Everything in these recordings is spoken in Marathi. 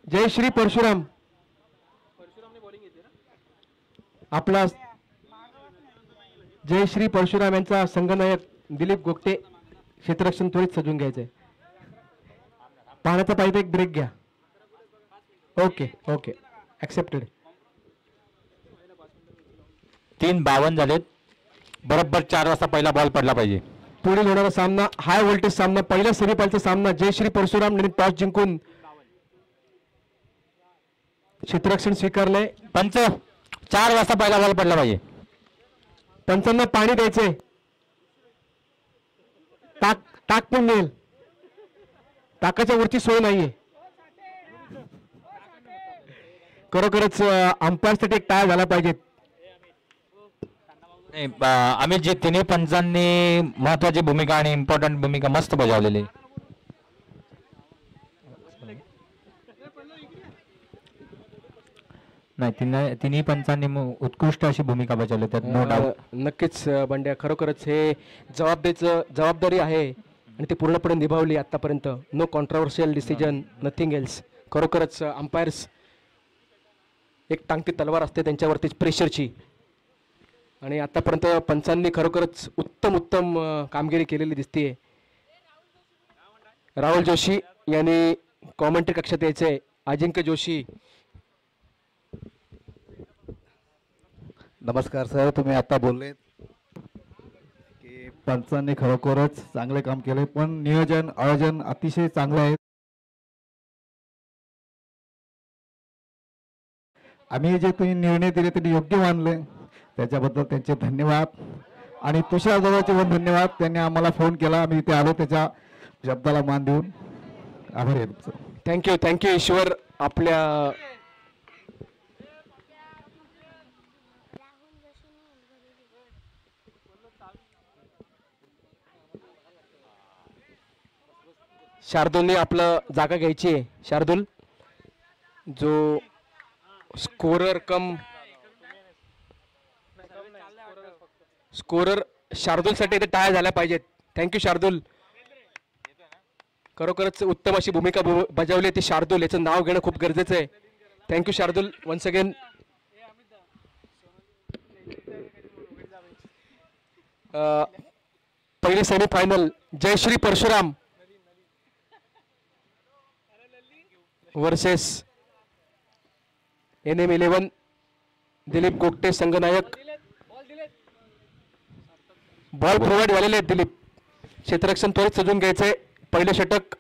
जय श्री परशुराम. आपला जय श्री परशुराम यांचा संघनायक दिलीप गोगटे क्षेत्ररक्षण त्वरित सजून घ्यायचंय. पाण्याचा पाहिजे एक ब्रेक घ्या. Okay okay accepted. 3:52 झालेत. बरोबर 4 वाजता पहिला बॉल पडला पाहिजे. पुढील होणारा सामना हाय व्होल्टेज सामना, पहिल्या सेमीफायनलचा सामना. जय श्री परशुराम यांनी टॉस जिंकून क्षेत्ररक्षण स्वीकारलंय. पंच 4 वाजता पहिला बॉल पडला पाहिजे. पंचांना पाणी द्यायचंय. टाक पण मिळेल. टाकाच्या वरची सोय नाहीये. खरोखरच अंपायरसाठी एक टाळ्या झाला पाहिजेत. आम्ही जे तिन्ही पंचांनी महत्वाची भूमिका आणि इम्पॉर्टंट भूमिका मस्त बजावलेली. नाही तिन्ही पंचांनी उत्कृष्ट अशी भूमिका बजावली त्यात नो डाऊट. नक्कीच बंड्या, खरोखरच हे जबाबदारी आहे आणि ती पूर्णपणे निभावली आतापर्यंत. No controversial decision, nothing else. खरोखरच अंपायर्स एक टांगती तलवार असते त्यांच्यावरती प्रेशरची. आणि आतापर्यंत पंचांनी खरोखरच उत्तम कामगिरी केलेली दिसतीये. राहुल जोशी यांनी कॉमेंट्री कक्षात यायचंय. अजिंक्य जोशी. नमस्कार सर. तुम्ही आता बोलले की पंचांनी खरोखरच चांगले काम केले, पण नियोजन आयोजन अतिशय चांगलं आहे. आम्ही जे तुम्ही निर्णय दिले ते योग्य मानले, त्याच्याबद्दल त्यांचे धन्यवाद. आणि तुषार दादाचे पण धन्यवाद. त्यांनी आम्हाला फोन केला, आम्ही इथे आलो, त्याच्या शब्दाला मान देऊन आभारी आहे तुमचं. थँक्यू ईश्वर. आपल्या शार्दूलने आपलं जागा घ्यायची आहे. शार्दूल जो स्कोरर शार्दूलसाठी इथे टाळ्या झाल्या पाहिजेत. थँक्यू शार्दूल. खरोखरच उत्तम अशी भूमिका बजावली ती शार्दूल. याचं नाव घेणं खूप गरजेचं आहे. Thank you Shardul once again. पहिली semifinal Jai Shri Parshuram versus NM11 Dilip Gogate संघनायक. बॉल प्रोव्हाइड झालेले आहेत. दिलीप क्षेत्ररक्षण त्वरित सजून घ्यायचंय. पहिलं षटक.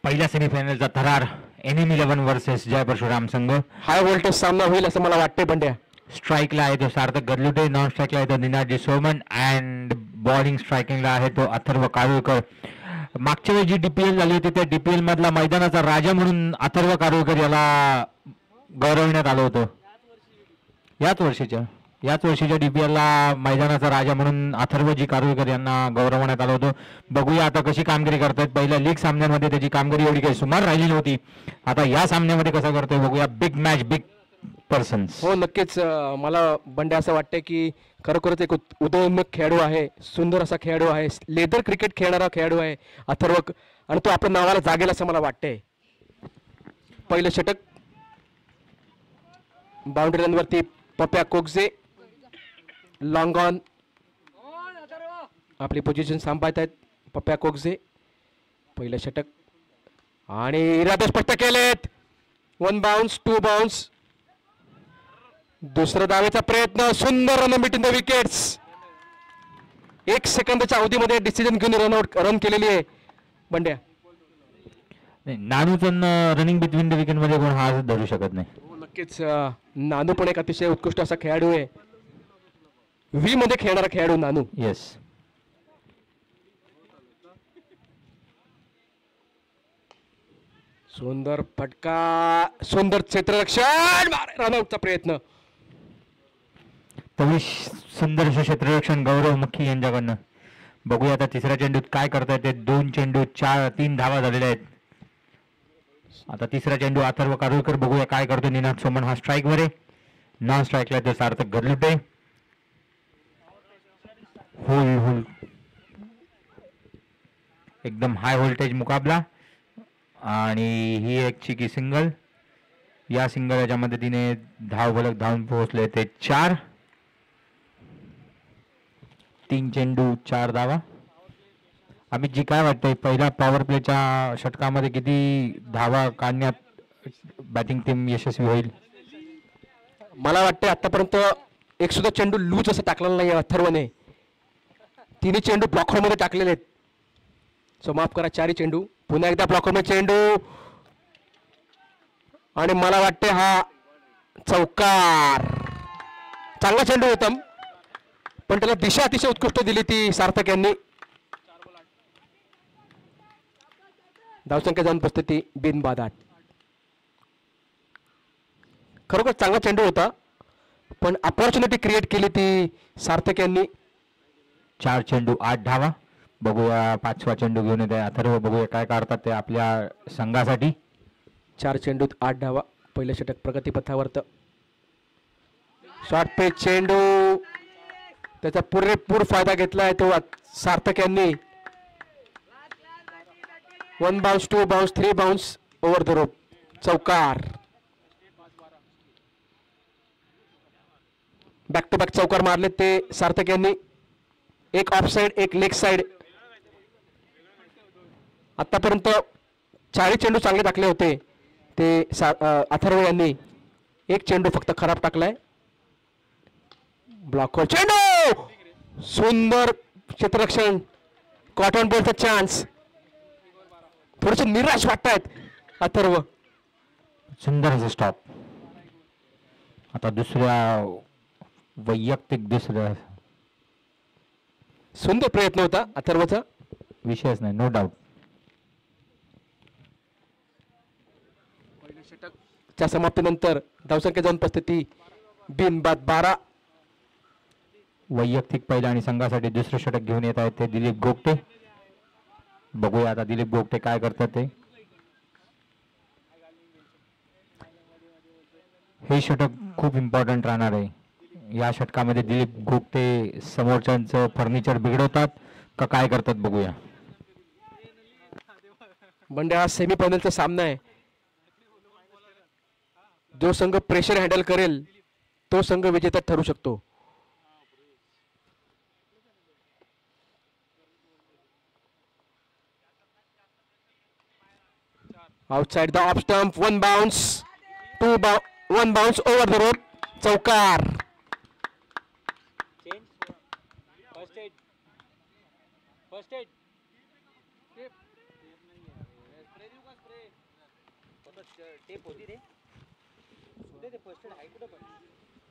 पहिल्या सेमीफायनलचा थरार NM11 वर्सेस जय परशुराम संघ. हाय व्होल्टेज सामना होईल असं मला वाटतंय बंड्या. स्ट्राईकला आहे तो सार्थक गदलुटे, नॉन स्ट्राईकला आहे तो निनाजी सोमन अँड बॉलिंग स्ट्रायकिंगला आहे तो अथर्व कारुळकर. मागच्या वेळी जी DPL झाली होती त्या DPL मधला मैदानाचा राजा म्हणून अथर्व कारुळकर याला गौरवण्यात आलं होतं. याच वर्षीच्या DPL ला मैदानाचा राजा म्हणून अथर्वजी कारुळकर यांना गौरवण्यात आलं होतं. बघूया आता कशी कामगिरी करतायत. पहिल्या लीग सामन्यांमध्ये त्याची कामगिरी एवढी काही सुमार राहिली नव्हती. आता या सामन्यामध्ये कसं करतोय बघूया. Big match, big persons. हो नक्कीच. मला बंड्या असं वाटतंय की खरोखरच एक उदयोन्मुख खेळाडू आहे. सुंदर असा खेळाडू आहे. लेदर क्रिकेट खेळणारा खेळाडू आहे अथर्व. आणि तो आपल्या नावाला जागेल असं मला वाटतंय. पहिलं षटक. बाउंड्री लाईनवरती पप्या कोगजे. Long on. आपली पोझिशन सांभाळत आहेत पप्या कोगजे. पहिलं षटक आणि इरादे स्पष्ट केलेत. 1 बाउन्स, 2 बाउन्स. दुसरा डावेचा प्रयत्न. सुंदर रन बिटवीन द विकेट्स. 1 सेकंदाच्या अवधीमध्ये डिसिजन घेऊन रन केलेली आहे बंड्या. नानूचं रनिंग बिटवीन द विकेट मध्ये कोण हा धरू शकत नाही. नक्कीच. नानू पण एक अतिशय उत्कृष्ट असा खेळाडू आहे. V मध्ये खेळणारा खेळाडू नानू. येस. सुंदर फटका. सुंदर क्षेत्ररक्षण. रनआउटचा प्रयत्न. तरी सुंदर असं क्षेत्ररक्षण गौरव मुखी यांच्याकडनं. बघूया आता तिसऱ्या चेंडूत काय करतायत ते. 2 चेंडू 3 धावा झालेल्या आहेत. आता तिसरा चेंडू अथर्व कारुळकर. बघूया काय करतो. निनाद सोमन हा स्ट्राईक वर आहे. नॉन स्ट्राईकला तो सार्थक गदलुटे. एकदम हाय व्होल्टेज मुकाबला. आणि ही एक चिकी सिंगल. या सिंगल याच्या मदतीने धावफलक धावून पोहोचले ते 4. 3 चेंडू 4 धावा. अमित जी काय वाटतंय पहिल्या पॉवर प्लेच्या षटकामध्ये किती धावा काढण्यात बॅटिंग टीम यशस्वी होईल? मला वाटते आतापर्यंत एक सुद्धा चेंडू लूज असं टाकलेला नाही अथर्वने. तिन्ही चेंडू ब्लॉकरमध्ये टाकलेले आहेत. सो माफ करा, 4 चेंडू. पुन्हा एकदा ब्लॉकरमध्ये चेंडू आणि मला वाटते हा चौकार. चांगला चेंडू होता पण त्याला दिशा अतिशय उत्कृष्ट दिली ती सार्थक यांनी. धावसंख्या जाऊन उपस्थिती बिनबाद 8. खरोखर चांगला चेंडू होता पण अपॉर्च्युनिटी क्रिएट केली ती सार्थक यांनी. 4 चेंडू 8 धावा. बघूया 5वा चेंडू घेऊन येते अथर्व. बघूया काय काढतात ते आपल्या संघासाठी. 4 चेंडूत 8 धावा. पहिलं षटक प्रगतीपथावर. शॉर्ट पेच चेंडू त्याचा पुरेपूर फायदा घेतलाय तो सार्थक यांनी. 1 bounce 2 bounce 3 bounce over the rope. चौकार. बॅक टू बॅक चौकार मारले ते सार्थक यांनी. एक ऑफ साइड एक लेग साइड. आतापर्यंत 4 चेंडू चांगले टाकले होते ते अथर्व यांनी. एक चेंडू फक्त खराब टाकलाय. ब्लॉकवर चेंडू. सुंदर क्षेत्ररक्षण. कॉटन बॉलचा चान्स. थोडेसे निराश वाटतायत अथर्व. सुंदर असं स्टॉप. आता दुसऱ्या वैयक्तिक दुसऱ्या सुंदर प्रयत्न होता अथर्वचा. विषयच नाही, नो डाऊट. च्या समाप्तीनंतर धावसंख्या जाऊन उपस्थिती बिनबाद 12. वैयक्तिक पहिला आणि संघासाठी दुसरे षटक घेऊन येत आहेत ते दिलीप गोगटे. बघूया आता दिलीप गोगटे काय करतात ते. हे षटक खूप इम्पॉर्टंट राहणार आहे. या षटकामध्ये दिलीप गोगटे समोरच्यांचं फर्निचर बिघडवतात का काय करतात बघूया. म्हणजे हा सेमीफायनलचा सामना आहे. जो संघ प्रेशर हँडल करेल तो संघ विजेता ठरू शकतो. Outside the off stump. 1 bounce 1 bounce over the rope. चौकार.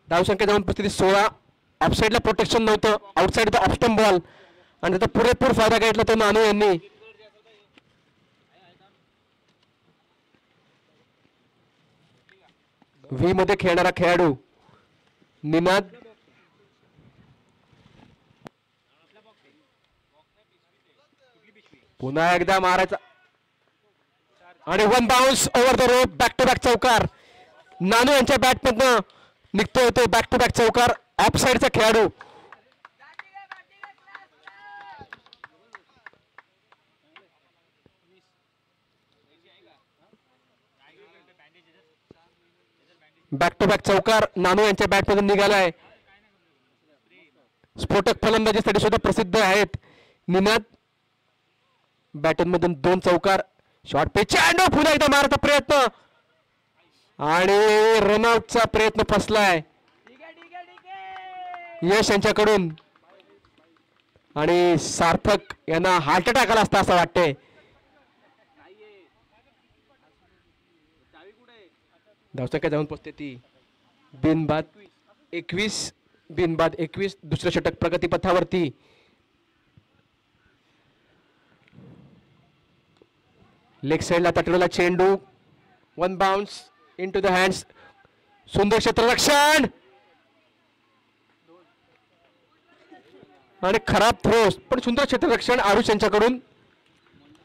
धावसंख्या जाऊन उपस्थिती 16. ऑफसाईडला प्रोटेक्शन नव्हतं. Outside the off stump ball आणि त्याचा पुरेपूर फायदा घेतला तो नानू यांनी. व्ही मध्ये खेळणारा खेळाडू निनाद. पुन्हा एकदा मारायचा आणि 1 bounce over the rope. Back to back चौकार. नानू यांच्या बॅटमधनं निघतोय तो बॅक टू बॅक चौकार. ऑफ साइडचा खेळाडू. बॅक टू बॅक चौकार नानू यांच्या बॅटमधून निघालाय. स्फोटक फलंदाजीसाठी सुद्धा प्रसिद्ध आहेत निनाद. बॅटमधून 2 चौकार. शॉर्ट पे चेंडू. पुन्हा एकदा मारायचा प्रयत्न आणि रनआउटचा प्रयत्न फसलाय यश यांच्याकडून. आणि सार्थक यांना हार्ट अटॅक आला असता असं वाटतंय. धावसंख्या जाऊन पोहोचते बिनबाद 21. बिनबाद 21. दुसरं षटक प्रगतीपथावरती. लेग साइडला तटलेला चेंडू. 1 बाउन्स इनटू द हँड्स. सुंदर क्षेत्ररक्षण आणि खराब थ्रो पण सुंदर क्षेत्ररक्षण आरुष यांच्याकडून.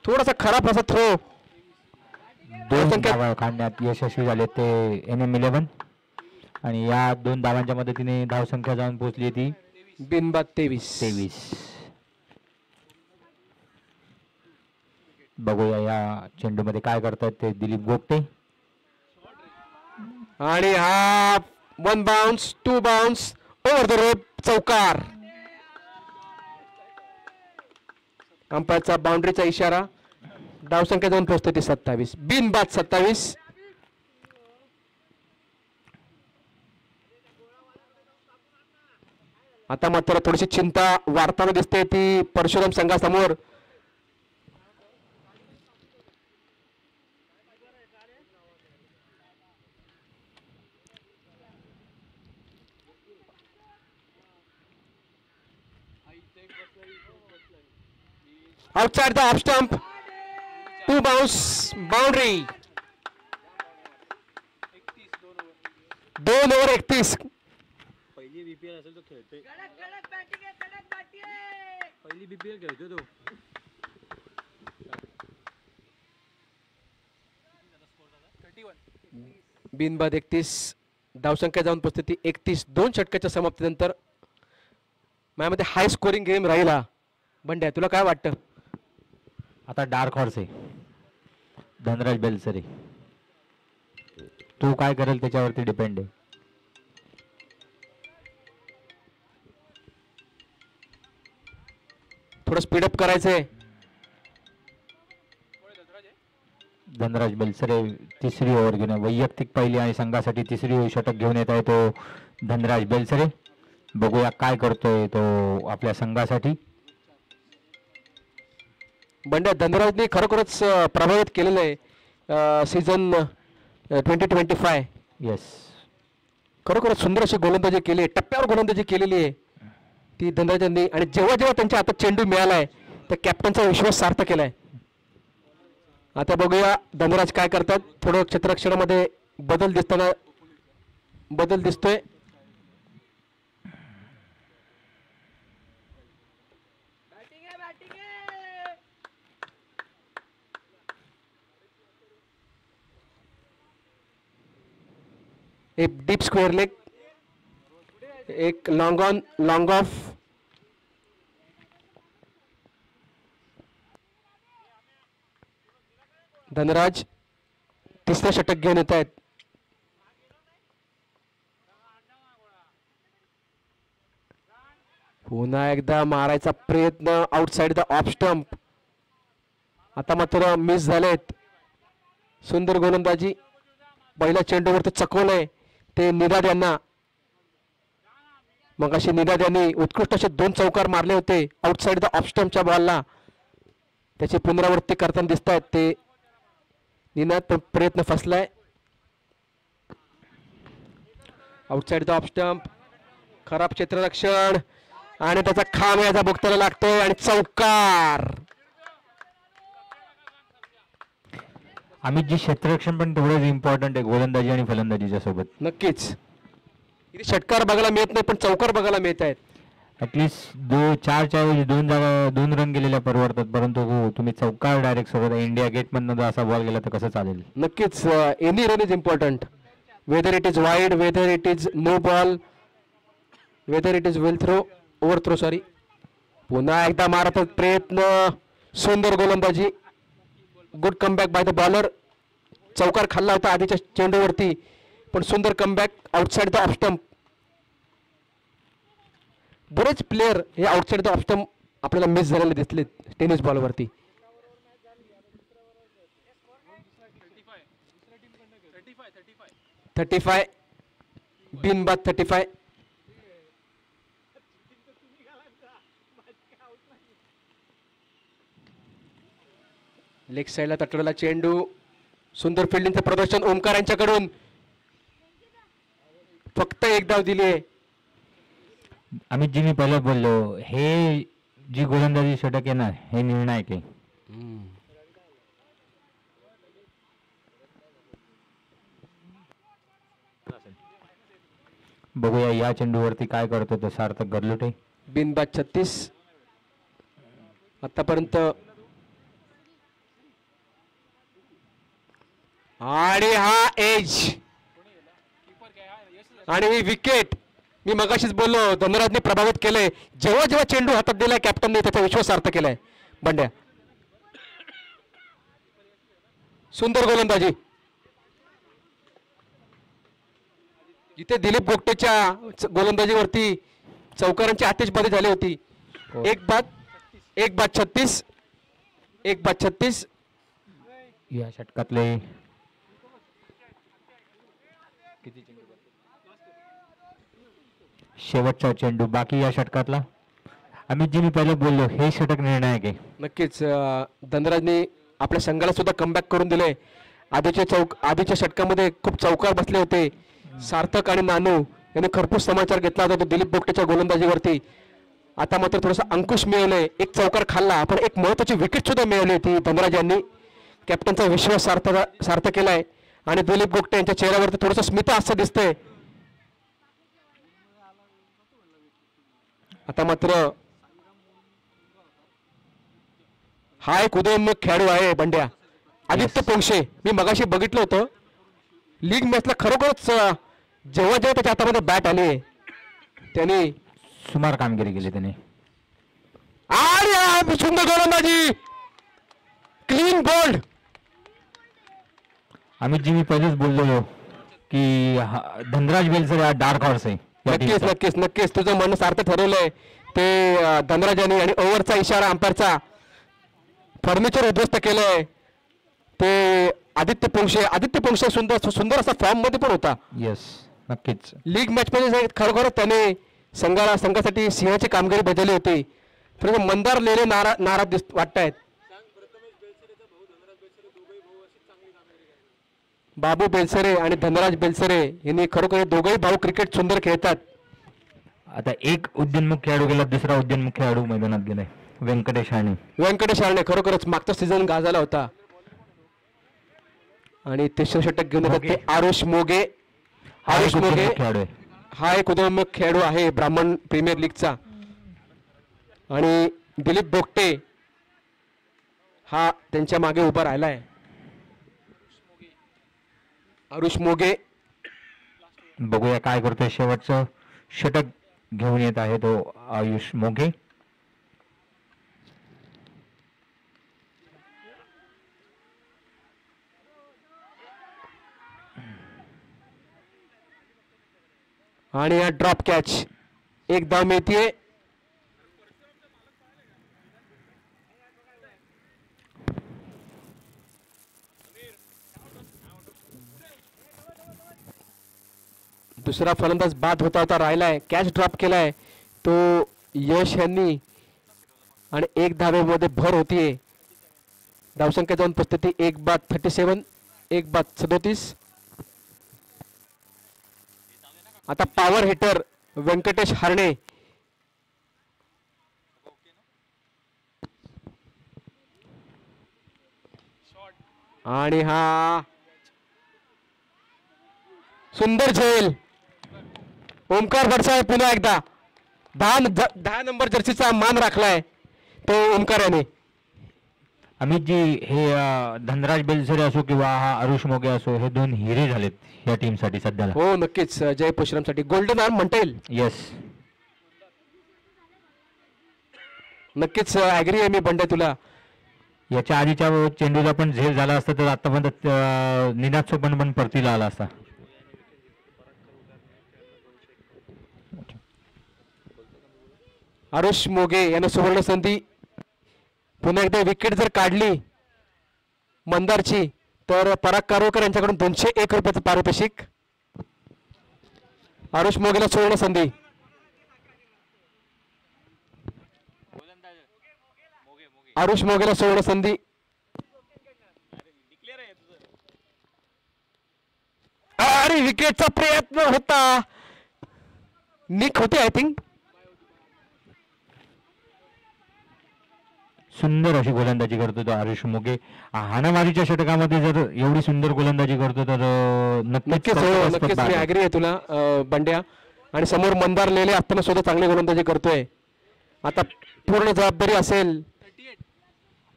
थोडासा खराब असा थ्रो. 2 धावा काढण्यात यशस्वी झाले ते NM11 आणि या 2 धावांच्या मदतीने धावसंख्या जाऊन पोहोचली ती बिनबाद 23. बघूया या चेंडूमध्ये काय करतात ते दिलीप गोपटे. आणि हा 1 bounce 2 bounce over the rope, चौकार. अंपायरचा बाउंड्रीचा इशारा. धावसंख्या जाऊन पोहोचते ती 27. बिनबाद 27. आता मात्र थोडीशी चिंता वाढताना दिसते ती Parshuram संघासमोर. outside the off stump, 2 bounce, boundary. 2 over 31. पहिली बीपीएल असेल तो खेळतोय. पहिली बीपीएल खेळतोय तो. बिनबाद 31. धावसंख्या जाऊन पोहोचते ती 31. 2 षटकाच्या समाप्तीनंतर माझ्यामध्ये हाय स्कोरिंग गेम राहिला. बंड्या, तुला काय वाटतं? आता डार्क हॉर्स आहे धनराज बेलसरे. तो काय करेल त्याच्यावरती डिपेंड आहे. थोडं स्पीडअप करायचंय. धनराज बेलसरे तिसरी ओव्हर घेऊन वैयक्तिक पहिली आणि संघासाठी तिसरी षटक घेऊन येत आहे तो धनराज बेलसरे. बघूया काय करतोय तो आपल्या संघासाठी. बंड्या, धनराजने खरोखरच प्रभावित केलेलं आहे सीझन 2025. येस, खरोखरच सुंदर अशी गोलंदाजी केली आहे. टप्प्यावर गोलंदाजी केलेली आहे ती धनराजांनी. आणि जेव्हा जेव्हा त्यांच्या हातात चेंडू मिळाला आहे तर कॅप्टनचा विश्वास सार्थ केलाय. आता बघूया धनराज काय करतात. थोडं क्षेत्ररक्षणामध्ये बदल दिसतोय. एक डीप स्क्वेअर लेग, एक long on long off. Dhanraj तिसरं षटक घेऊन येत आहेत. पुन्हा एकदा मारायचा प्रयत्न आउटसाइड द ऑफ स्टंप. आता मात्र मिस झालेत. सुंदर गोलंदाजी. पहिल्या चेंडूवरती चकवलंय ते निदाद यांना. मग अशी निदाद यांनी उत्कृष्ट असे 2 चौकार मारले होते आउटसाइड द ऑफ स्टंपच्या बॉलला. त्याची पुनरावृत्ती करताना दिसत आहेत ते निनाद. प्रयत्न फसलाय. आउटसाइड द ऑफ स्टंप, खराब क्षेत्ररक्षण आणि त्याचा खांब भुगताना लागतोय आणि चौकार. अमित जी, क्षेत्ररक्षण पण तेवढंच इम्पॉर्टंट आहे गोलंदाजी आणि फलंदाजीच्या सोबत. नक्कीच. इथे षटकार बघायला मिळत नाही पण चौकार बघायला मिळत आहेत. ऍटलिस्ट 4च्या ऐवजी 2 रन गेलेल्या परवडतात. परंतु हो, तुम्ही चौकार डायरेक्ट सोबत इंडिया गेट मधनं जर असा बॉल गेला तर कसं चालेल. नक्कीच. Any run is important, whether it is wide, whether it is no ball, whether it is well throw, over throw sorry. पुन्हा एकदा मारत प्रयत्न. सुंदर गोलंदाजी. Good comeback by the bowler. चौकार खाल्ला होता आधीच्या चेंडूवरती पण सुंदर comeback outside the off stump. बरेच प्लेयर हे आउटसाइड द ऑफ स्टंप आपल्याला मिस झालेले दिसले टेनिस बॉलवरती. 35 बिनबाद 35. लेग साईडला तटलेला चेंडू. सुंदर फिल्डिंगचं प्रदर्शन ओमकार यांच्याकडून. फक्त एक धाव दिली आहे. अमित जी, मी पहिलं बोललो हे जी गोलंदाजी षटक आहे ना हे निर्णायक आहे. बघूया या चेंडूवरती काय करतो तो सार्थक गरलुटे. बिनबाद 36. आतापर्यंत आणि हा एज आणि ही विकेट. मी मगाशीच बोललो धनराजने प्रभावित केलंय. जेव्हा जेव्हा चेंडू हातात दिलाय कॅप्टनने त्याचा विश्वास अर्थ केलाय. बंड्या, सुंदर गोलंदाजी. जिथे दिलीप गोगटेच्या गोलंदाजीवरती चौकारांची आतिषबाजी झाली होती. एक बाद 36. या षटकातले शेवटचा चेंडू बाकी या षटकातला. अमितजी मी पहिले बोललो हे षटक निर्णायक आहे. नक्कीच धनराजने आपल्या संघाला सुद्धा कमबॅक करून दिले. आधीच्या षटकामध्ये खूप चौकार बसले होते. सार्थक आणि नानू यांनी खरपूस समाचार घेतला होता तो दिलीप बोगटेच्या गोलंदाजीवरती. आता मात्र थोडासा अंकुश मिळवले. एक चौकार खाल्ला पण एक महत्वाची विकेट सुद्धा मिळवली होती धनराज यांनी. कॅप्टनचा विश्वास सार्थ केलाय आणि दिलीप गोगटे यांच्या चेहऱ्यावरती थोडंसं स्मित हास्य दिसतंय. आता मात्र हा एक उदयोन्मुख खेळाडू आहे बंड्या. आदित्य पोंक्षे मी मगाशी बघितलं होतं लीग मॅचला. खरोखरच जेव्हा त्याच्या हातामध्ये बॅट आली त्यांनी सुमार कामगिरी केली त्याने. आणि सुंदर गोलंदाजी क्लीन बोल्ड. अमितजी मी पहिलेच बोललेलो की धनराज बेलसर हा डार्क हॉर्स आहे. नक्कीच तुझं म्हणणं सार्थ ठरवलंय ते धनराजांनी. आणि ओव्हरचा इशारा अंपायरचा फर्निचर उद्ध्वस्त केलंय ते आदित्य पोंक्षे सुंदर असा फॉर्म मध्ये पण होता. येस नक्कीच लीग मॅच मध्ये खरोखरच त्याने संघासाठी सिंहाची कामगिरी बजावली होती. थोडं मंदार लेले नाराज वाटतायत. बाबू बेलसरे आणि धनराज बेलसरे यांनी खरोखर दोघंही भाऊ क्रिकेट सुंदर खेळतात. आता एक उद्योन्मुख खेळाडू गेला दुसरा उद्योन्मुख खेळाडू मैदानात गेलाय व्यंकटेश हार्णे खरोखरच मागचा सीझन गाजला होता. आणि तिसरं षटक घेऊन येतात ते आरुष मोगे हा एक उदयोन्मुख खेळाडू आहे ब्राह्मण प्रीमियर लीगचा. आणि दिलीप बोगटे हा त्यांच्या मागे उभा राहिलाय. आरुष मोगे बघूया काय करतोय. शेवटचं षटक घेऊन येत आहे तो आयुष मोगे. आणि या ड्रॉप कॅच एक धाव मिळतीये. दुसरा फलंदाज बाद होता राहिलाय. कॅच ड्रॉप केलाय तो यश यांनी आणि एक धावेमध्ये भर होतीये. धावसंख्या जाऊन परिस्थिती 1 बाद 37 1 बाद 37. आता पॉवर हिटर व्यंकटेश हार्णे आणि हा सुंदर झेल. ओमकार भडसाळ पुन्हा एकदा 10 नंबर जर्सीचा मान राखलाय तो ओमकार याने. अमितजी हे धनराज बेलसरे असो किंवा हा आरुष मोगे असो हे दोन हिरे झालेत या टीम साठी सध्याला. हो नक्कीच जय परशुराम साठी गोल्डन आर्म म्हणता येईल. येस नक्कीच ऍग्री आहे मी बंड्या तुला. याच्या आधीच्या चेंडूला पण झेल झाला असता तर आतापर्यंत निनाद सोपन पण परतीला आला असता. आरुष मोगे यानं सुवर्ण संधी. पुन्हा एकदा विकेट जर काढली मंदारची तर पराग कारवकर यांच्याकडून 201 रुपयाचं पारितोषिक. आरुष मोगेला सुवर्ण संधी. आरुष मोगेला सुवर्ण संधी. आणि विकेटचा प्रयत्न होता. निक होते आय थिंक. सुंदर अशी गोलंदाजी करतो तो आरुष मोगे. हाणामारीच्या षटकामध्ये जर एवढी सुंदर गोलंदाजी करतो तर नक्कीच मी ऍग्री आहे तुला बंड्या. आणि समोर मंदार लेले असताना सुद्धा चांगली गोलंदाजी करतोय. आता पूर्ण जबाबदारी असेल.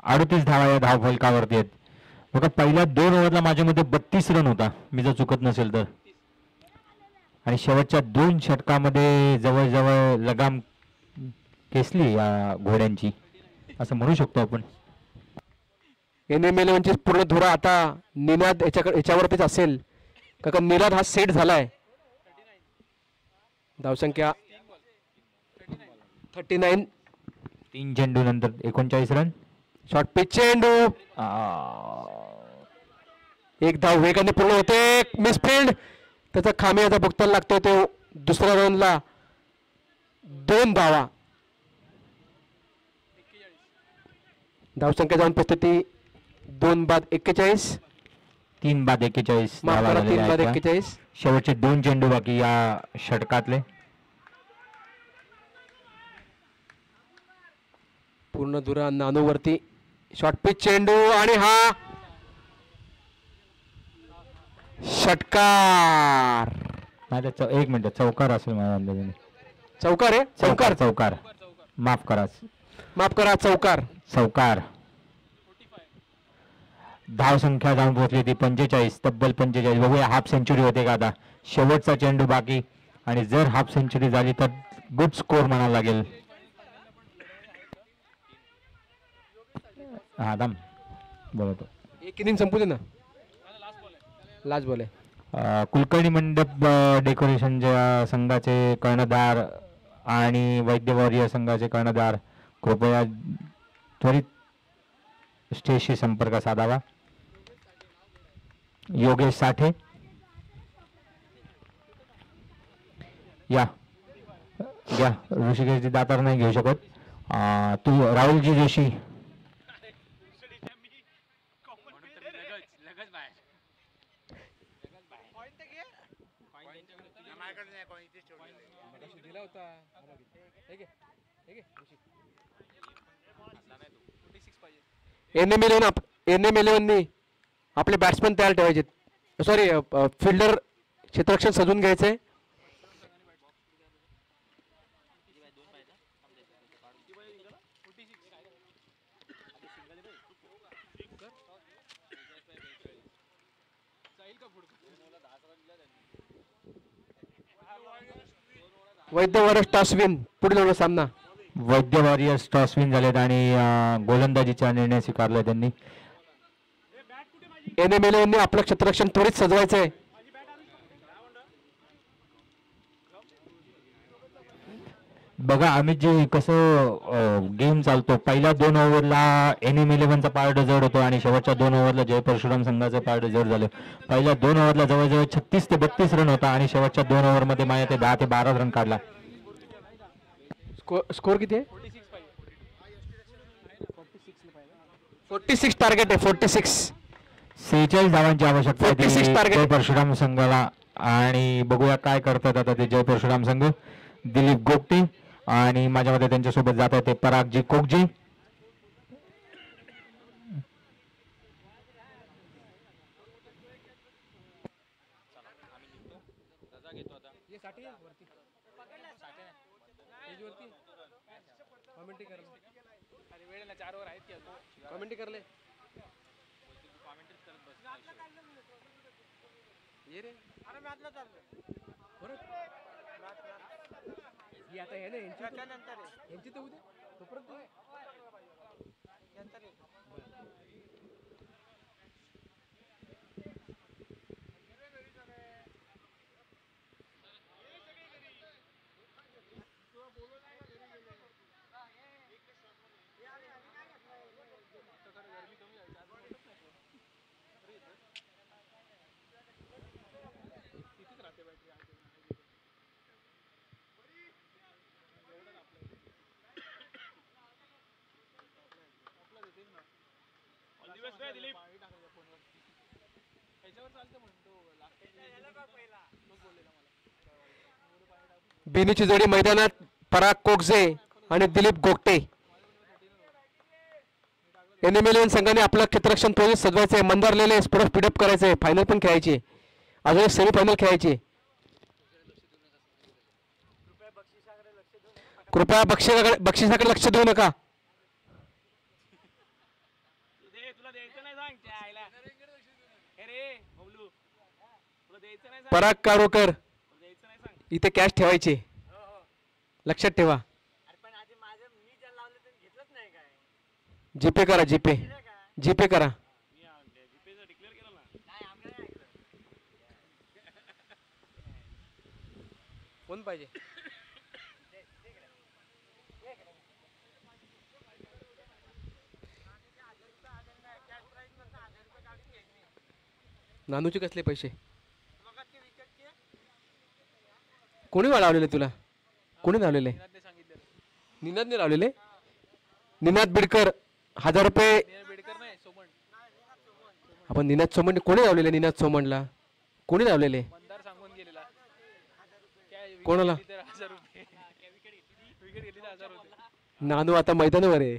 38 धावा या धावफलकावरती आहेत बघा. पहिल्या 2 ओव्हरला माझ्या मध्ये 32 रन होता मी जर चुकत नसेल तर. आणि शेवटच्या 2 षटकामध्ये जवळजवळ लगाम केसली या घोड्यांची असं म्हणू शकतो आपण. NM11 ची पूर्ण धुरा आता निनाद याच्यावरतीच असेल, का निनाद हा सेट झालाय. धावसंख्या 39. 3 चेंडू नंतर 39 रन. शॉर्ट पिच चेंडू, एक धाव वेगाने पूर्ण होते. मिसफिल्ड, त्याचा खामी आता भुगतायला लागतोय. तो दुसऱ्या रनला 2 धावा. धावसंख्या जाऊन परिस्थिती 2 बाद 41. 3 बाद 41 माफ धावा करा, झालेल्या 3 बाद आहेत त्या. 41. शेवटचे 2 चेंडू बाकी या षटकातले. पूर्ण धुरा नानूवरती. शॉर्ट पिच चेंडू आणि हा षटकार. नाही तर एक मिनिट, चौकार असेल माझ्या अंदाजाने. चौकार आहे. चौकार चौकार माफ करा, माफ करा, चौकार. चौकार. धाव संख्या जाऊन पोहोचली ती 45, तब्बल 45. बघूया हाफ सेंचुरी होते का आता. शेवटचा चेंडू बाकी, आणि जर हाफ सेंचुरी झाली तर गुड स्कोर म्हणावं लागेल. हा दाम बघतो. एक इनिंग संपू दे ना. लास्ट बॉल आहे. कुलकर्णी मंडप डेकोरेशनच्या संघाचे कर्णधार आणि वैद्य वॉरियर संघाचे कर्णधार कृपया त्वरित स्टेजशी संपर्क साधावा. योगेश साठे या घ्या. ऋषिकेशजी दातार नाही घेऊ शकत. तू राहुलजी जोशी NM11 आपले बॅट्समन तयार ठेवायचे. सॉरी, फिल्डर क्षेत्ररक्षण सजून घ्यायचंय. वैद्य वॉरियर्स टॉस विन. पुढील सामना. वैद्य वॉरियर्स टॉस विन झालेत आणि गोलंदाजीचा निर्णय स्वीकारला त्यांनी. NM11 आपलं क्षेत्ररक्षण त्वरित सजवायचंय. बघा अमितजी, कसं गेम चालतो. पहिल्या 2 ओव्हरला NM11चा पारड जड होतो आणि शेवटच्या 2 ओव्हरला जय परशुराम संघाचं पारड जड झालं. पहिल्या 2 ओव्हरला जवळजवळ 36 ते 32 रन होता आणि शेवटच्या 2 ओव्हरमध्ये माझ्या ते 10 ते 12 रन काढला. स्कोर किती आहे? 46 टार्गेट आहे. 46. 46 धावांची आवश्यकता 46 आहे target. जय परशुराम संघाला. आणि बघूया काय करतात आता ते जय परशुराम संघ. दिलीप गोगटे आणि माझ्यामध्ये त्यांच्यासोबत जात आहे ते परागजी कोकजी. बिनीची जोडी मैदानात. पराग कोकजे आणि दिलीप गोगटे. NM11 संघाने आपलं क्षेत्ररक्षण त्वरित सजवायचंय. मंदारलेले स्पीडअप करायचंय. फायनल पण खेळायची. अजून सेमीफायनल खेळायची. कृपया बक्षिसाकडे लक्ष देऊ नका. पराग कारोकर इथे कॅश ठेवायचे. लक्षात ठेवा. जीपे करा. जीपे जीपे करा. कोण पाहिजे? नानूचे कसले पैसे? कोणी लावलेले तुला? कोणी लावलेले? निनादने लावलेले. निनाद बिडकर 1000 रुपये. आपण निनाद सोमण कोणी लावलेले? निनाद सोमणला कोणी लावलेले? कोणाला? नानू आता मैदानावर आहे.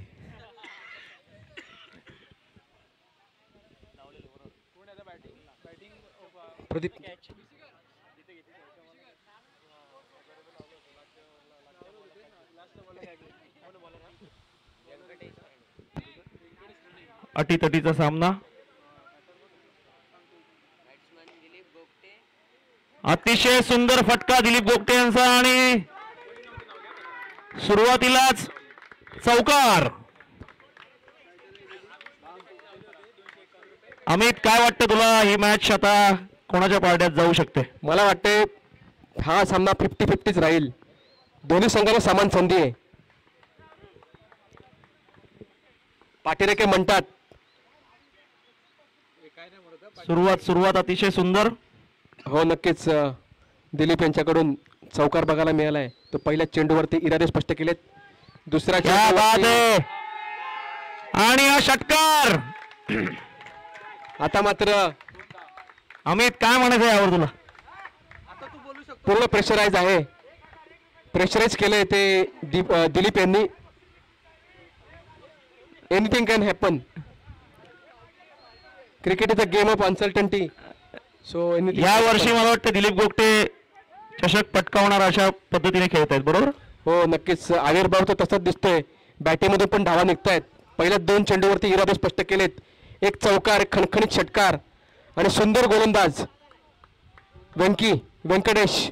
प्रदीप अटीतटीचा सामना. अतिशय सुंदर फटका दिलीप गोगटे यांचा आणि सुरुवातीलाच चौकार. अमित, काय वाटतं तुला ही मॅच आता कोणाच्या पारड्यात जाऊ शकते? मला वाटते हा सामना 50-50च राहील. दोन्ही संघाला समान संधी आहे. पाटीरेके म्हणतात. सुरुवात अतिशय सुंदर. हो नक्कीच. दिलीप यांच्याकडून चौकार बघायला मिळालाय. तो पहिल्या चेंडूवरती इरादे स्पष्ट केलेत. दुसऱ्या चेंडूवरती आणि हा षटकार. आता मात्र अमित, काय म्हणायचं यावर तुला? पूर्ण प्रेशराईज आहे. प्रेशराईज केलंय ते दिलीप यांनी. Anything can happen. Cricket is a game of uncertainty. So या वर्षी मला वाटतं दिलीप गोगटे चषक पटकावणार अशा पद्धतीने खेळत आहेत, बरोबर? हो नक्कीच. आविर्भाव तर तसाच दिसतोय. बॅटिंगमधून पण धावा निघतायत. पहिल्या 2 चेंडूवरती इरादे स्पष्ट केलेत. एक चौकार, एक खणखणीत षटकार आणि सुंदर गोलंदाज व्यंकटेश.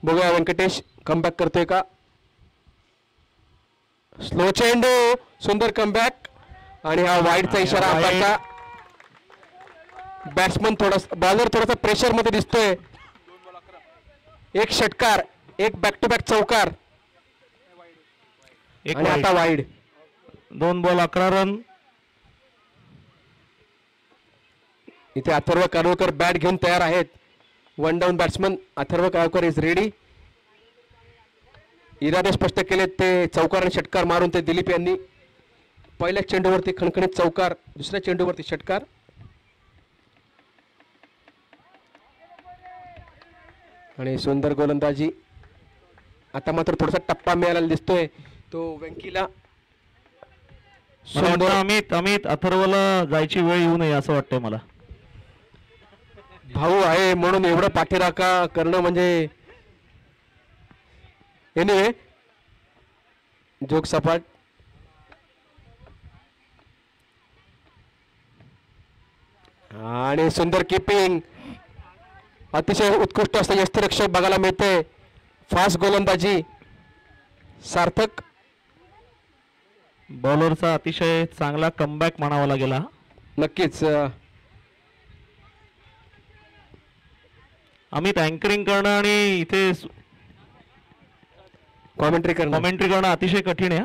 बघूया व्यंकटेश कमबॅक करतोय का? स्लो चेंडू, सुंदर कमबॅक आणि हा वाईडचा इशारा. आता बॅट्समन थोडासा, बॉलर थोडासा प्रेशर मध्ये दिसतोय. एक षटकार, एक बॅक टू बॅक चौकार आणि आता वाईड. 2 ball 11 run. इथे अथर्व काळुकर बॅट घेऊन तयार आहेत. 1 down batsman Atharva Kalukar is ready. इरादे स्पष्ट केलेत ते चौकार आणि षटकार मारून ते दिलीप यांनी. पहिल्या चेंडूवरती खणखणीत चौकार, दुसऱ्या चेंडूवरती षटकार. आणि सुंदर गोलंदाजी. आता मात्र थोडासा टप्पा मिळालेला दिसतोय तो व्यंकीला. अमित, अथर्वला जायची वेळ येऊ नये असं वाटतंय मला. भाऊ आहे म्हणून एवढं पाठीराखा करणं म्हणजे एनिवे जोक सपाट. आणि सुंदर किपिंग. अतिशय उत्कृष्ट असं यष्टिरक्षक बघायला मिळते. फास्ट गोलंदाजी सार्थक. बॉलरचा अतिशय चांगला कमबॅक म्हणावा लागेल. नक्कीच. अमित, अँकरिंग करणं आणि इथे कॉमेंट्री करणं अतिशय कठीण आहे.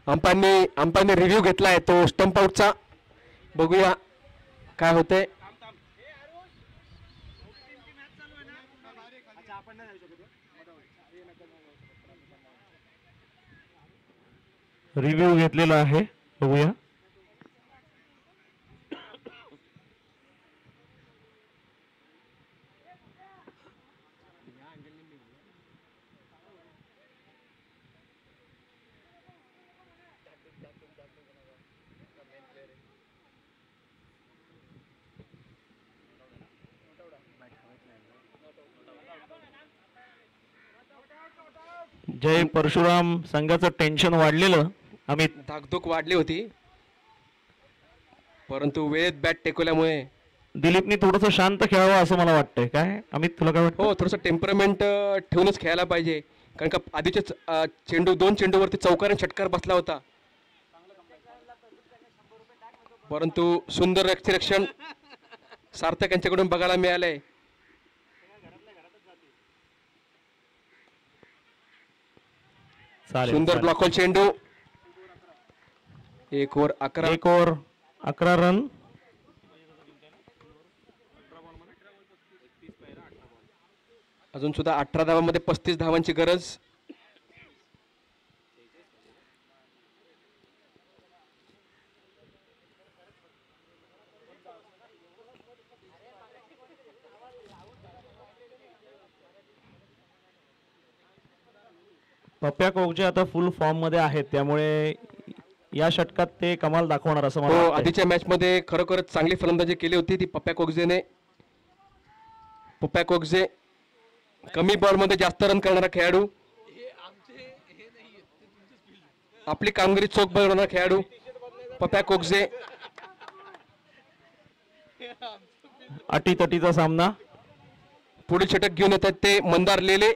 अंपायरने रिव्ह्यू घेतलाय तो स्टंप आउटचा. बघूया काय होते. रिव्ह्यू घेतलेला आहे, बघूया. जय परशुराम संघाचं टेन्शन वाढलेलं. अमित, धाकधूक वाढली होती परंतु वेळेत बॅट टेकवल्यामुळे दिलीपनी थोडंसं शांत खेळावं असं मला वाटतंय. काय अमित, तुला काय वाटतं? हो, थोडंसं टेम्परमेंट ठेवूनच खेळायला पाहिजे, कारण का आधीचेच चेंडू 2 चेंडूवरती चौकारे षटकार बसला होता, परंतु सुंदर रक्षण सार्थक यांच्याकडून बघायला मिळालंय. चालेल, सुंदर चालेल. ब्लॉकहोल चेंडू. 1 ओव्हर 11. 1 over 11 run. अजून सुद्धा 18 धावांमध्ये 35 धावांची गरज. पप्प्या कोगजे आता फुल फॉर्म मध्ये आहेत, त्यामुळे या षटकात ते कमाल दाखवणार असं मला हो, वाटतंय. आधीच्या मॅच मध्ये खरोखरच चांगली फलंदाजी केली होती ती पप्प्या कोगजेने. पप्प्या कोगजे कमी बॉल मध्ये जास्त रन करणारा खेळाडू, आपली कामगिरी चोख बनवणारा खेळाडू पप्प्या कोगजे. अटीतटीचा सामना. पुढील षटक घेऊन येतात ते मंदार लेले.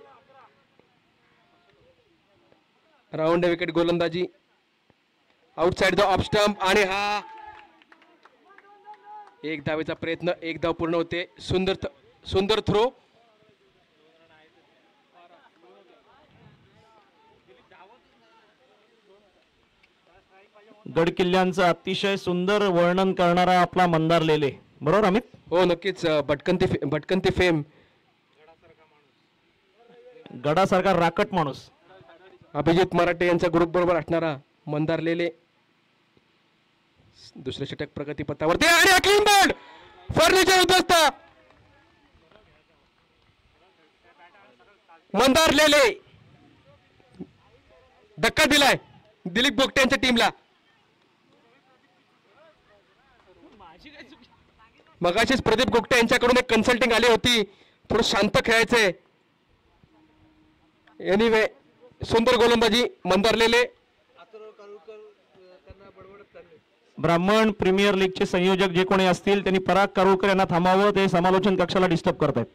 राऊंड विकेट गोलंदाजी, आउटसाइड द ऑफ स्टंप, आणि हा एक धावेचा प्रयत्न, 1 धाव पूर्ण होते. सुंदर थ्रो. गड किल्ल्यांचं अतिशय सुंदर वर्णन करणारा आपला मंदार लेले, बरोबर अमित? हो, नक्कीच. भटकंती फेम, गडासारखा राकट माणूस. अभिजित मराठे यांच्या ग्रुप बरोबर असणारा मंदार लेले. दुसरे षटक प्रगतीपथावरती, आणि क्लीन बॉल, फर्निचर उद्ध्वस्त. मंदार लेले धक्का दिलाय दिलीप बोगटे यांच्या टीमला. मगाशीच प्रदीप गोगटे यांच्याकडून एक कन्सल्टिंग आली होती, थोडं शांत खेळायचंय. एनिवे, सुंदर गोलंदाजी मंदार लेले. ब्राह्मण प्रीमियर लीगचे संयोजक जे कोणी असतील त्यांनी पराग कारुळकर यांना थांबावं, ते समालोचन कक्षाला डिस्टर्ब करतायत.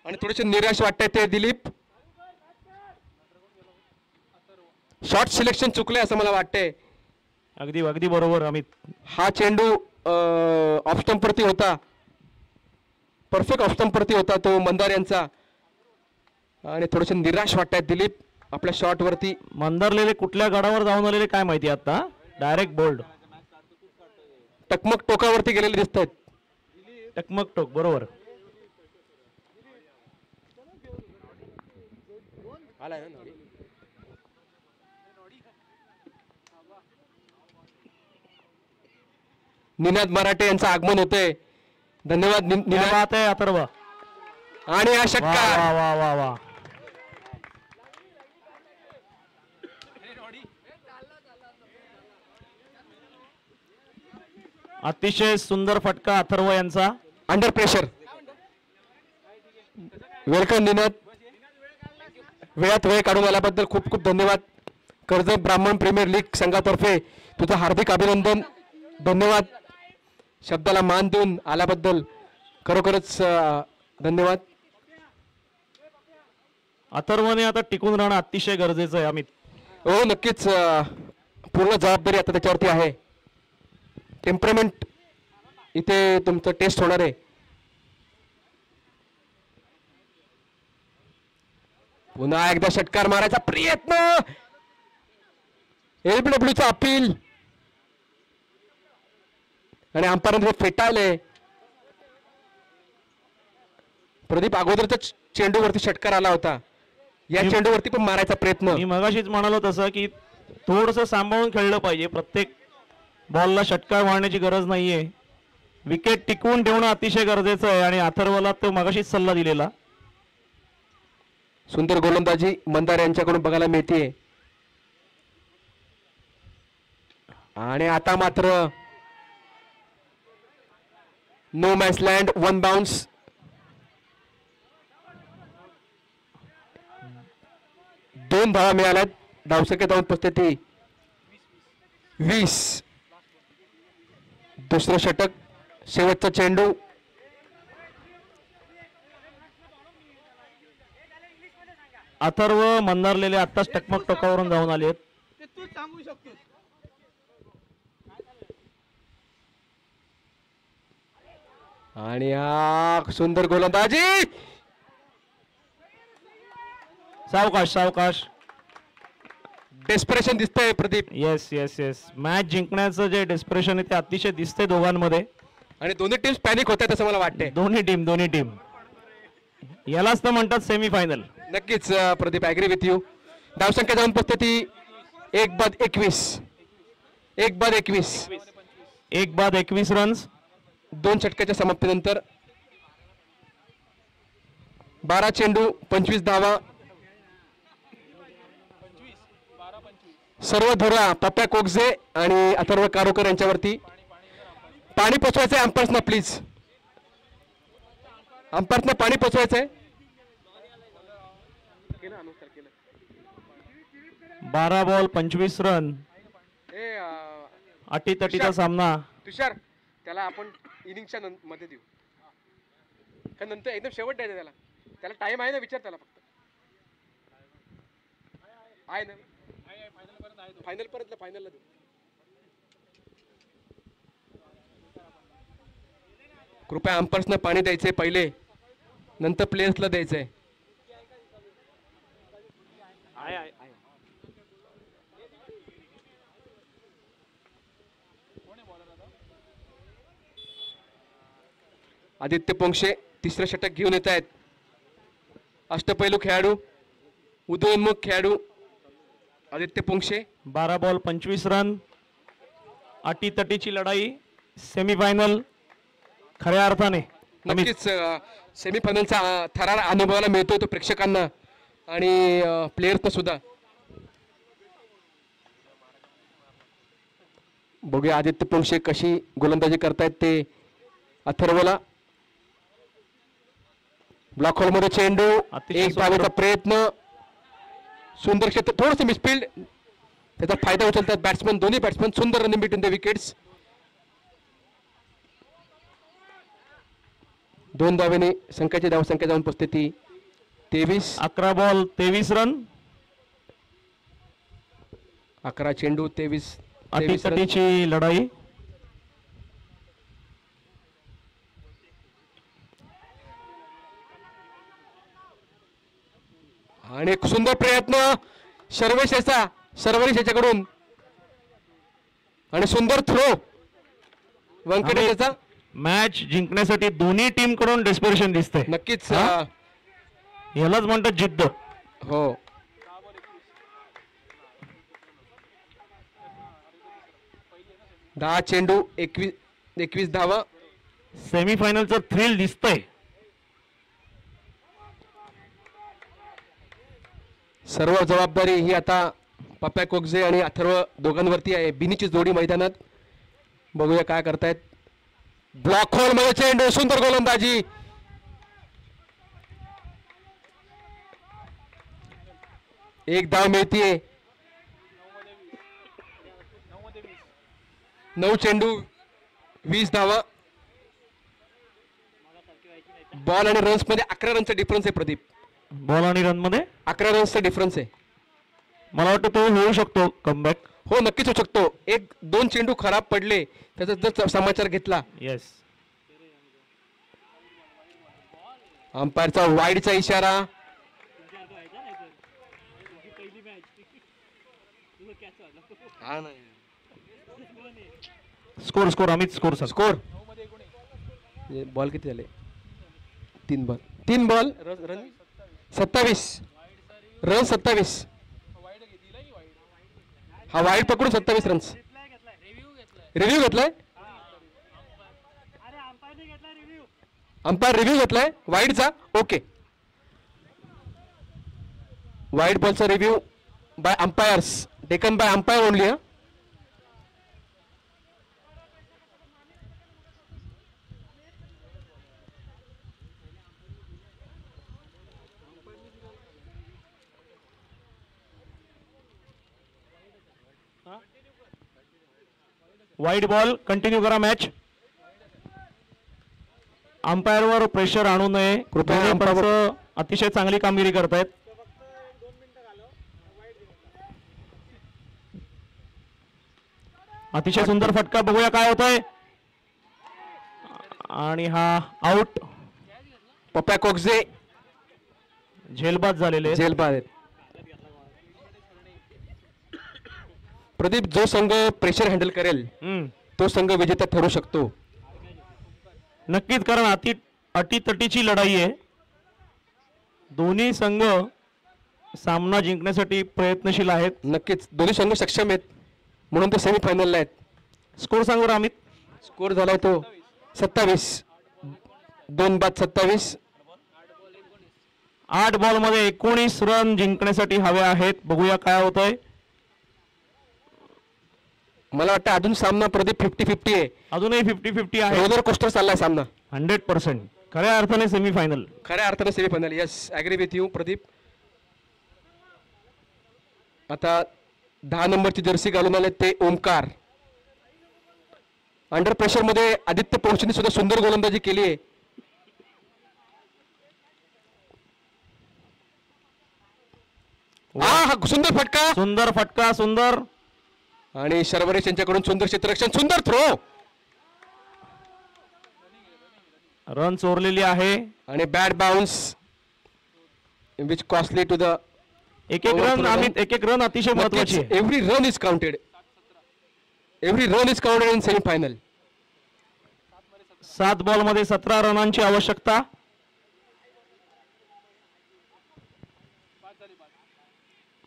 आणि थोडेसे निराश वाटतंय ते दिलीप. शॉर्ट सिलेक्शन चुकलंय असं मला वाटतंय. अगदी अगदी बरोबर अमित. हा चेंडू ऑफ स्टंप वरती होता, परफेक्ट ऑफ स्टंप वरती होता तो मंदार यांचा, आणि थोडेसे निराश वाटतायत दिलीप आपल्या शॉट वरती. मंदारलेले कुठल्या गडावर जाऊन आलेले काय माहिती आता, डायरेक्ट बोल्ड, टकमक टोकावरती गेलेले दिसत आहेत. टकमक टोक, बरोबर. निनाद मराठे यांचं आगमन होतंय. धन्यवाद निनाद. बात आहे अथर्व. आणि हा वा षटकार. वा वा वा वा. अतिशय सुंदर फटका अथर्व यांचा. Under pressure. वेलकम निनाद, वेळात वेळ काढून आल्याबद्दल खूप खूप धन्यवाद. कर्जत ब्राह्मण प्रीमियर लीग संघातर्फे तुझं हार्दिक अभिनंदन. धन्यवाद, शब्दाला मान देऊन आल्याबद्दल खरोखरच धन्यवाद. अथर्वने आता टिकून राहणं अतिशय गरजेचं आहे अमित. हो, नक्कीच. पूर्ण जबाबदारी आता त्याच्यावरती आहे. टेम्परमेंट इथे तुमचं टेस्ट होणार आहे. पुन्हा एकदा षटकार मारायचा प्रयत्न, एलबीडब्ल्यूचा अपील, आणि अंपायरांनी फेटाळले. प्रदीप अगोदरच्या चेंडूवरती षटकार आला होता, या चेंडूवरती पण मारायचा प्रयत्न. मी मगाशीच म्हणालो तसं की थोडंसं सांभाळून खेळलं पाहिजे. प्रत्येक बॉलला षटकार मारण्याची गरज नाहीये. विकेट टिकवून ठेवणं अतिशय गरजेचं आहे, आणि अथर्वला तो मगाशीच सल्ला दिलेला. सुंदर गोलंदाजी मंदार यांच्याकडून बघायला मिळते. आणि आता मात्र नो मॅच लँड, 1 बाउन्स. दोन धावा मिळाल्यात. धावसंख्या धावून उपस्थिती 20. दुसरं षटक, शेवटचा चेंडू. अथर्व मंदारलेले आत्ताच टकमक टोकावरून जाऊन आले. आणि हा सुंदर गोलंदाजी. सावकाश सावकाश. डेस्परेशन दिसतंय Pradeep. Yes yes yes. Match जिंकण्याचं जे डेस्परेशन आहे ते अतिशय दिसतंय दोघांमध्ये. आणि दोन्ही टीम्स पॅनिक होत आहेत असं मला वाटतंय. दोन्ही टीम यालाच तर म्हणतात सेमीफायनल. नक्कीच प्रदीप, ॲग्री विथ यू. धावसंख्या जाऊन पोचते 1 बाद 21. 1 बाद 21 रन्स. 2 षटकाच्या समाप्तीनंतर 12 चेंडू 25 धावा. सर्व धुरा पप्प्या कोगजे आणि अथर्व कारोकर यांच्यावरती. पाणी पोचवायचंय अंपायर्सना, प्लीज. अंपायर्सना पाणी पोचवायचंय. 12 बॉल 25 रन. अटीतटीचा सामना. तुषार, त्याला आपण इनिंगच्या मध्ये देऊ का नंतर एकदम शेवट द्यायचं त्याला टाइम आहे ना, विचार त्याला फक्त. आहे ना, फायनल परत फायनलला देऊ. कृपया अंपायर्सना पाणी द्यायचंय पहिले, नंतर प्लेयर्सला द्यायचंय. आदित्य पोंक्षे तिसरं षटक घेऊन येत आहेत. अष्टपैलू खेळाडू, उदयोन्मुख खेळाडू आदित्य पोंक्षे. 12 ball 25 run. अटीतटीची लढाई. सेमीफायनल खऱ्या अर्थाने. नक्कीच सेमीफायनलचा थरार अनुभवायला मिळतोय तो प्रेक्षकांना आणि प्लेयर्सना सुद्धा. बघूया आदित्य पोंक्षे कशी गोलंदाजी करतायत ते. अथर्वला ब्लॉक होल मध्ये चेंडू. एक धावेचा प्रयत्न. सुंदर क्षेत्र, थोडंसं मिसफिल्ड. त्याचा फायदा उचलतात बॅट्समन, दोन्ही बॅट्समन. सुंदर रनिंग बिटवीन द विकेट्स. 2 धावेने संख्याची धावसंख्या जाऊन पोचते ती 23. 11 बॉल 23 रन. 11 चेंडू 23 रन. अटीतटीची लढाई. आणि एक सुंदर प्रयत्न शर्वेश याच्याकडून आणि सुंदर थ्रो व्यंकटेशचा. मॅच जिंकण्यासाठी दोन्ही टीम कडून डेस्परेशन दिसतंय. नक्कीच यालाच म्हणतात जिद्द. हो. दहा चेंडू 21 धावा. सेमीफायनलचं थ्रिल दिसतंय. सर्व जबाबदारी ही आता पप्प्या कोगजे आणि अथर्व दोघांवरती आहे. बिनीची जोडी मैदानात. बघूया काय करतायत. ब्लॉक होल मध्ये चेंडू, सुंदर गोलंदाजी. एक धाव मिळतीये. 9 चेंडू 20 धावा. बॉल आणि रन्स मध्ये 11 रनचा डिफरन्स आहे प्रदीप. बॉल आणि रन मध्ये 11 रन्सचा डिफरन्स आहे. मला वाटतं तो होऊ शकतो कमबॅक. हो, नक्कीच होऊ शकतो. 1-2 चेंडू खराब पडले त्याचा जर समाचार घेतला. येस. अंपायरचा वाईडचा इशारा. Score Amit score. बॉल किती झाले? 3 बॉल रन 27 रन 27. हा वाईड पकडून 27 रन्स. रिव्ह्यू घेतलाय. अंपायर रिव्ह्यू घेतलाय वाईडचा. ओके. वाईड बॉलचा review by umpires, taken by umpire only. Wide ball. Continue करा मॅच. अंपायरवर प्रेशर आणू नये. कृपया दोन्ही अंपायर- पंच अतिशय चांगली कामगिरी करतायत. अतिशय सुंदर फटका, बघूया काय होतंय. आणि हा आउट. पप्पा कोक्झे झेलबाद झालेले आहेत. जेल बाद आहेत. प्रदीप, जो संघ प्रेशर हँडल करेल तो संघ विजेता ठरू शकतो. नक्कीच, कारण अटीतटीची लढाई आहे. दोन्ही संघ सामना जिंकण्यासाठी प्रयत्नशील आहेत. नक्कीच दोन्ही संघ सक्षम आहेत म्हणून ते सेमीफायनलला आहेत. स्कोर सांग बरं अमित. स्कोर झालाय तो 27, 2 बाद 27. 8 बॉलमध्ये 19 रन जिंकण्यासाठी हवे आहेत. बघूया काय होतंय. मला वाटतं अजून सामना प्रदीप 50-50 आहे. अजूनही 50-50 आहे. रोलर कोस्टर चाललाय सामना. 100% खऱ्या अर्थाने सेमीफायनल. खऱ्या अर्थाने semifinal. Yes, agree with you Pradeep. आता 10 नंबरची जर्सी घालून आले ते ओमकार. अंडर प्रेशर मध्ये आदित्य पोंक्षेने सुद्धा सुंदर गोलंदाजी केली आहे. हा सुंदर फटका, सुंदर फटका, सुंदर. आणि शर्वरेश यांच्याकडून सुंदर क्षेत्ररक्षण, सुंदर थ्रो रन चोरलेली आहे. आणि bat bounce which costly to the. एक रन अमित, एक रन अतिशय महत्वाची आहे. Every run is counted. Every run is counted in semifinal. 7 बॉलमध्ये 17 रनांची आवश्यकता.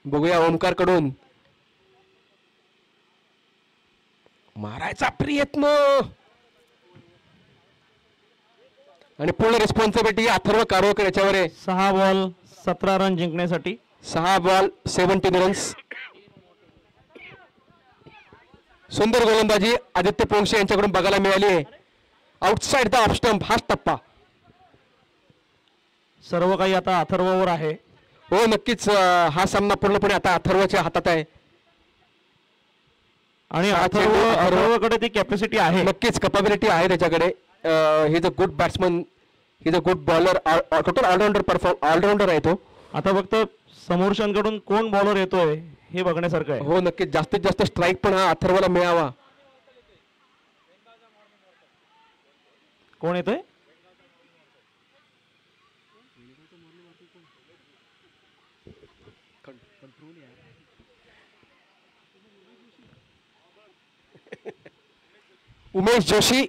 बघूया ओमकार कडून मारायचा प्रयत्न आणि पूर्ण रिस्पॉन्सिबिलिटी अथर्व कारवकर याच्यावर आहे. 6 बॉल 17 रन जिंकण्यासाठी. 6 बॉल 17 रन्स. सुंदर गोलंदाजी आदित्य पोंक्षे यांच्याकडून बघायला मिळाली आहे. आउटसाइड द ऑफ स्टंप हाच टप्पा. सर्व काही आता अथर्ववर आहे. हो नक्कीच, हा सामना पूर्णपणे आता अथर्वच्या हातात आहे. आणि अथर्वकडे ती कॅपॅसिटी आहे. नक्कीच कॅपॅबिलिटी आहे त्याच्याकडे. He is a good batsman, he is a good bowler, total allrounder आहे तो. आता फक्त समोरच्यांकडून कोण बॉलर येतोय हे बघण्यासारखं आहे. हो नक्कीच, जास्तीत जास्त स्ट्राईक पण हा अथर्वला मिळावा. कोण येतोय. उमेश जोशी,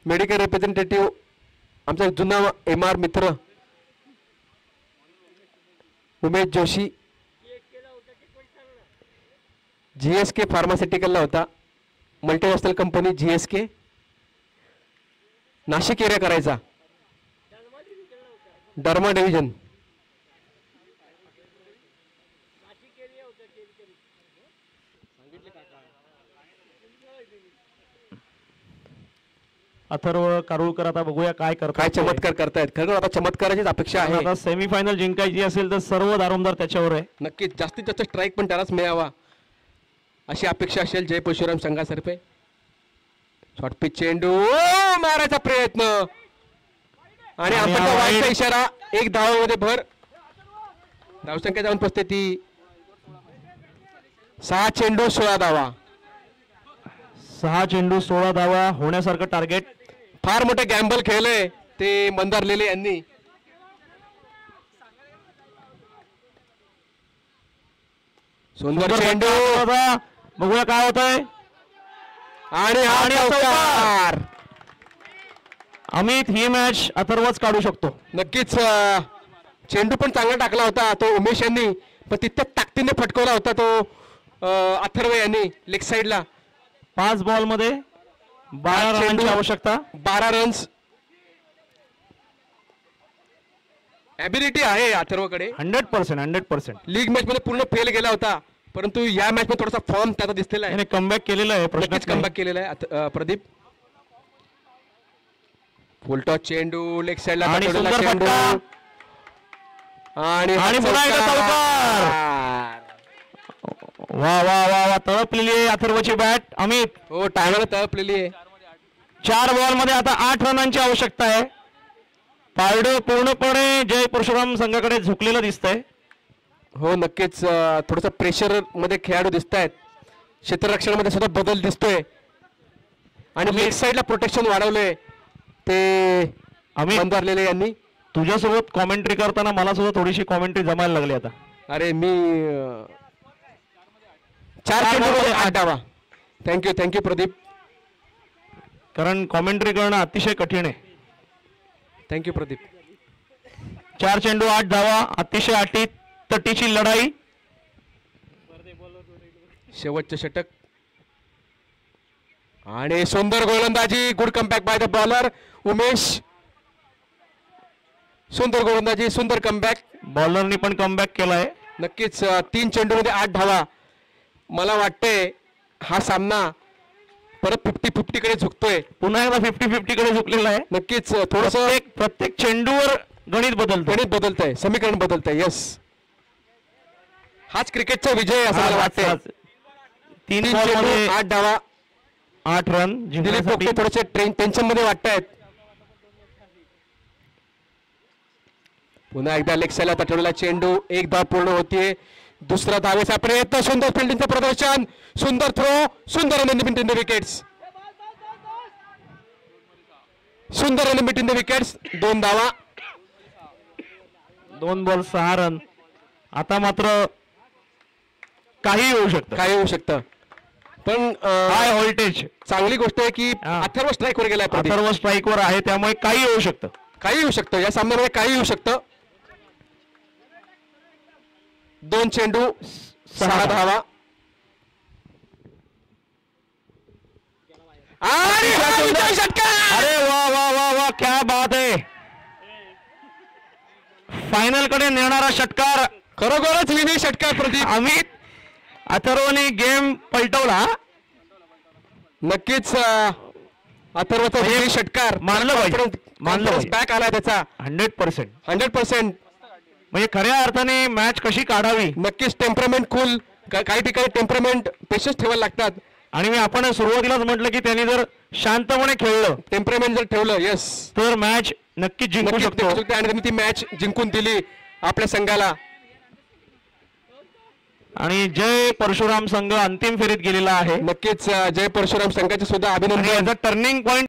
मेडिकल रिप्रेझेंटेटिव्ह, आमचा जुना MR मित्र उमेश जोशी. GSK फार्मास्युटिकलला होता. Multinational company GSK, Nashik area करायचा. Derma division. अथर्व कारुळकर आता बघूया काय करतात. काय चमत्कार करतायत. खरं आता चमत्काराचीच अपेक्षा आहे. आता सेमीफायनल जिंकायची असेल तर सर्व दारोमदार त्याच्यावर आहे. नक्कीच जास्तीत जास्त स्ट्राईक पण त्यालाच मिळावा अशी अपेक्षा असेल जय परशुराम संघातर्फे. शॉर्ट पिच चेंडू, मारायचा प्रयत्न आणि वाईटचा इशारा. 1 धावामध्ये भर. धावसंख्या जाऊन पोचते ती 6 चेंडू 16 धावा. 6 चेंडू 16 धावा होण्यासारखं टार्गेट. फार मोठे गॅम्बल खेळले ते मंदार लेले यांनी. सुंदर चेंडू, बघूया काय होत आहे. आणि चौकार. अमित, ही मॅच अथर्वच काढू शकतो. नक्कीच, चेंडू पण चांगला टाकला होता तो उमेश यांनी, पण तितक्या ताकदीने फटकवला होता तो अथर्व यांनी लेग साइडला. 5 बॉलमध्ये 12 रनांची आवश्यकता. 12 रन्स. ॲबिलिटी आहे अथर्वकडे. 100%. लीग मॅच मध्ये पूर्ण फेल गेला होता, परंतु या मॅच मध्ये थोडासा फॉर्म त्याचा दिसलेला आहे. कमबॅक केलेला आहे. नक्कीच कमबॅक केलेला आहे प्रदीप. फुलटॉस चेंडू लेग साइडला आणि चेंडू आणि पुन्हा एकदा चौकार. वा वा वा वा तळपलेली आहे अथर्वची बॅट. अमित हो टायमाला तळपलेली आहे. 4 बॉल मध्ये आता 8 रनांची आवश्यकता आहे. पारडं पूर्णपणे जय परशुराम संघाकडे झुकलेलं दिसतंय. हो नक्कीच थोडंसं प्रेशर मध्ये खेळाडू दिसत आहेत. क्षेत्ररक्षणामध्ये सुद्धा बदल दिसतोय आणि लेग साईडला प्रोटेक्शन वाढवलंय ते अमित बंधारलेले यांनी. तुझ्यासोबत कॉमेंट्री करताना मला सुद्धा थोडीशी कॉमेंट्री जमायला लागली आता. अरे मी 4 चेंडूमध्ये 8 धावा. थँक्यू प्रदीप. कारण कॉमेंट्री करणं अतिशय कठीण आहे. थँक्यू प्रदीप. 4 चेंडू 8 धावा. अतिशय अटी तटीची लढाई. शेवटचे षटक आणि सुंदर गोलंदाजी. Good comeback by the bowler Umesh. सुंदर गोलंदाजी सुंदर कमबॅक. बॉलरनी पण कमबॅक केलाय. नक्कीच 3 चेंडूमध्ये 8 धावा. मला वाटतंय हा सामना परत 50-50 कडे झुकतोय. पुन्हा एकदा 50-50 कडे झुकलेला आहे. नक्कीच थोडस प्रत्येक चेंडूवर गणित बदलतंय समीकरण बदलतंय. यस हाच क्रिकेटचा विजय असं मला वाटतंय. 3 चेंडू बॉलमध्ये 8 धावा. 8 रन दिलीप पोपटे थोडेसे टेन्शन मध्ये वाटतायत. पुन्हा एकदा लेग साईडला ठेवलेला चेंडू. 1 धाव पूर्ण होतीये. दुसरा धावेचा प्रयत्न. सुंदर फिल्डिंगचं प्रदर्शन. सुंदर थ्रो. सुंदर रन इन द विकेट्स. सुंदर रन इन द विकेट्स. 2 धावा. 2 बॉल 6 रन. आता मात्र काही होऊ शकतं. पण हाय व्होल्टेज चांगली गोष्ट आहे की अथर्व स्ट्राईकवर गेलाय. अथर्व स्ट्राईकवर आहे त्यामुळे काही होऊ शकतं. या सामन्यामध्ये काही होऊ शकतं. 2 चेंडू 6 धावा. अरे वा वा वा वा क्या बात आहे. फायनल कडे नेणारा षटकार. खरोखरच विजयी षटकार प्रदीप. अमित अथर्वने गेम पलटवला. नक्कीच अथर्वचा विजयी षटकार मानलं पाहिजे. बॅक आलाय त्याचा 100%. म्हणजे खऱ्या अर्थाने मॅच कशी काढावी. नक्कीच टेम्परमेंट कूल. काही ठिकाणी टेम्परमेंट पेशन्स ठेवायला लागतात. आणि आपण सुरुवातीलाच म्हटलं की त्यांनी जर शांतपणे खेळलं टेम्परमेंट जर ठेवलं यस तर मॅच नक्कीच जिंकू शकतो. आणि त्यांनी ती मॅच जिंकून दिली आपल्या संघाला. आणि जय परशुराम संघ अंतिम फेरीत गेलेला आहे. नक्कीच जय परशुराम संघाचे सुद्धा अभिनंदन. Turning point